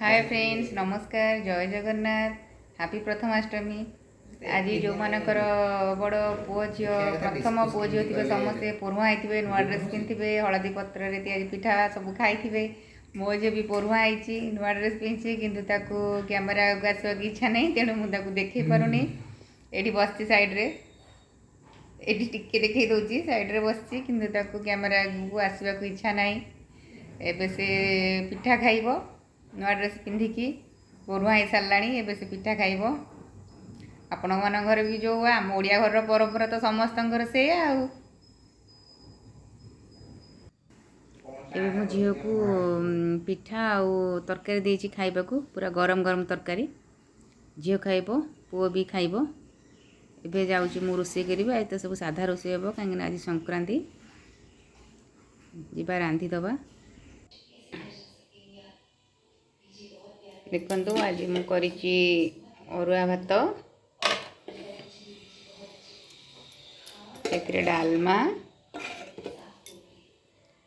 Hi friends, नमस्कार, जय Jagannath, happy Prathamashtami. आज जो मानकर बड़ पुओ झी प्रथम पुओ झी थे समस्ते पढ़ुआ होते नुआ ड्रेस पिंधे हलदी पत्र तैयारी पिठा सब खाई। मो झी भी पढ़ुआ होती नुआ ड्रेस पिंधि किंतु ताकू कैमेरा आगे आसवा की इच्छा नहीं, तेणु मुझे देखे पारुनी। ये बस साइड्रे ये टिके देखई दूसरी साइड्रे बस कि कैमेरा आगू आसवा को इच्छा ना। एबे से पिठा खाइब नुआ ड्रेस पिंधिकी पढ़ुआ हो सारा एबे से पिठा खाइब। आपण मान घर भी जो आम ओडिया घर परंपरा तो समस्त से एबे मो झील को पिठा आउ तरकारी देछि खाइबाकू पूरा गरम गरम तरकारी झील खाइब पुओ भी खाइब। एबे जाउछि मु रोषे करिबा ए तो सब साधा रोषे हेबो काहे आज संक्रांति जीवा रांधि दबा। देखो आज मुझे अरुआ भात से डालमा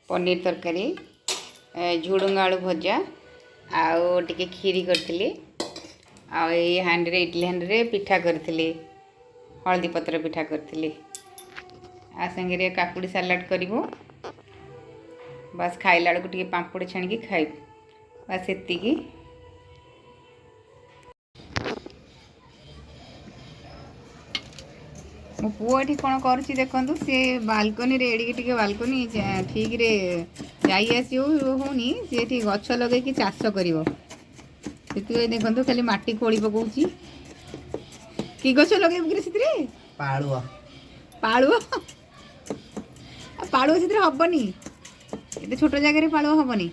पनीर तरकारी झुडुंग आलू भजा आउ टिके खीरी करथिली आ हांडी रे इडली हांडी रे पिठा करथिली हल्दी पत्र पिठा करथिली आ संगे रे काकुड़ी सलाड करिवो। बस खाइला बेलू टिके पांपड़ छाणी खाइब बस एतिकी। मो पुओ ये कौन कर देखु सी बालकनी रे बालकनी ठीक रे जानी सी गछ लगे चाष कर देखु खाली माटी खोली पकाउची कि गछ लगे से पालुआ पालुआ पालुआ से हेनी एत छोट जगह पालुआ हेनी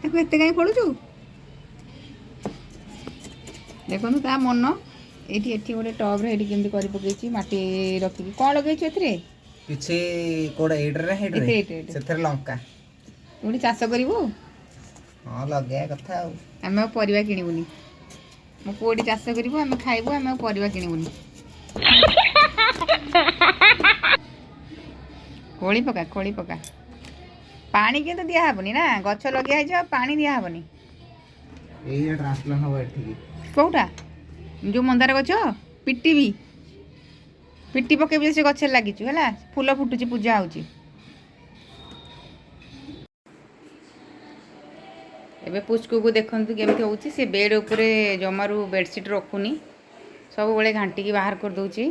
एत कहीं खोलुचु देखो ता मन ये गोटे टब रे केमती कर पकई माटी रखिकी कौन लगे किसी कोड़ा एड्रे लंका तुम चाष करू। हाँ लगे कथा आम परिवा किणुनी मो पुओटी चाष करूँ आम खाइबू आम परिवा किणुनी। खोली पका पानी के तो दिहबनी ना गछ लगे पानी दिहबनी कौटा जो मंदार गछ पिटी पकेबी से गछ लगी फूल फुटुची पूजा होची। एबे पुचकू को देखंतु केमती होची से बेड उपरे जमारू बेडशीट रखुनी सब बड़े घांटी बाहर कर दउची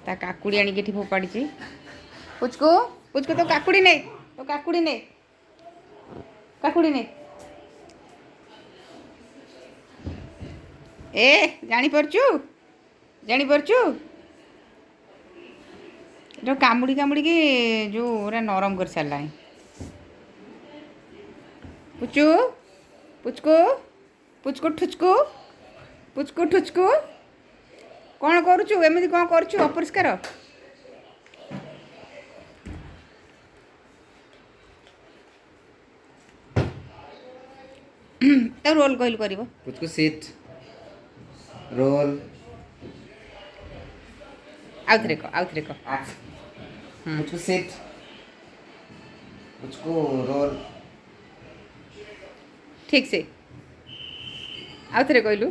ता काकुड़ी आनी के फोपाड़ी। पुचकू पुचकू तो काकुड़ी ने काकुड़ी ने ए जानी परचु जो कामुड़ी के जो नरम कर सारा पुचू पुचकू पुचकू ठुचकू पुचकू ठुचकू कौन करुचु एमती कौन करुचु अपरिष्कार तो रोल कहलु करिवो पुचकू सीट रोल आउथरे को मुझको सेट मुझको रोल ठीक से आउथरे कहलु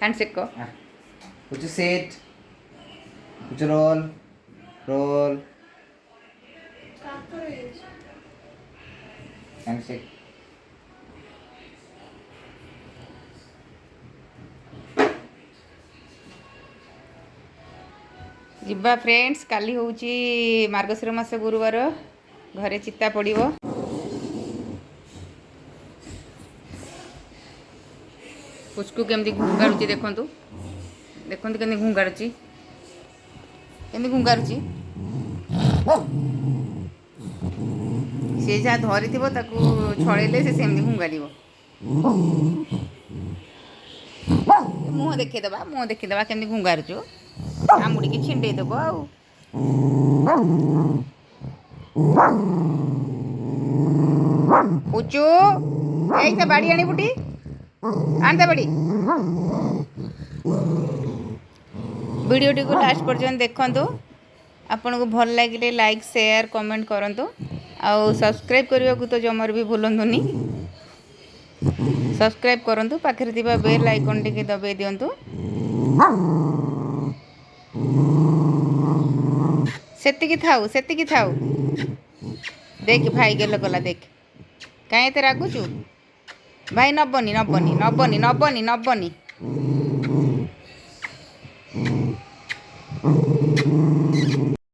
हैंडशेक को मुझको सेट मुझको रोल रोल हैंडशेक जिबा फ्रेंड्स काली होची मार्गशीर मास गुरुवार घरे चित्ता पड़िबो। पुचकू केमती घुंगारुची देखंतु देखंतु केमती घुंगारुची से जहाँ धरी थी छड़ेले से सेमती घुंगारिबो। मुँह देखीदबा केमती घुंगारुचु आमुड़ी की छिंडे देव पुचू एक बाड़ी आनी बुटी आनता बाड़ी। वीडियो टी को लास्ट पर्यंत देखंतु आपन को भल लगे लाइक शेयर कमेंट करंतु आउ सब्सक्राइब करने को तो जमर भी भूलंतुनी सब्सक्राइब करंतु पाखरे थिबा बेल आइकन टिके दबाई दियंतु सेतिकी थाऊ देख भाई गेल गला देख कहीं एते रागुचु भाई नबनी नबनी नबनी नबनी नबनी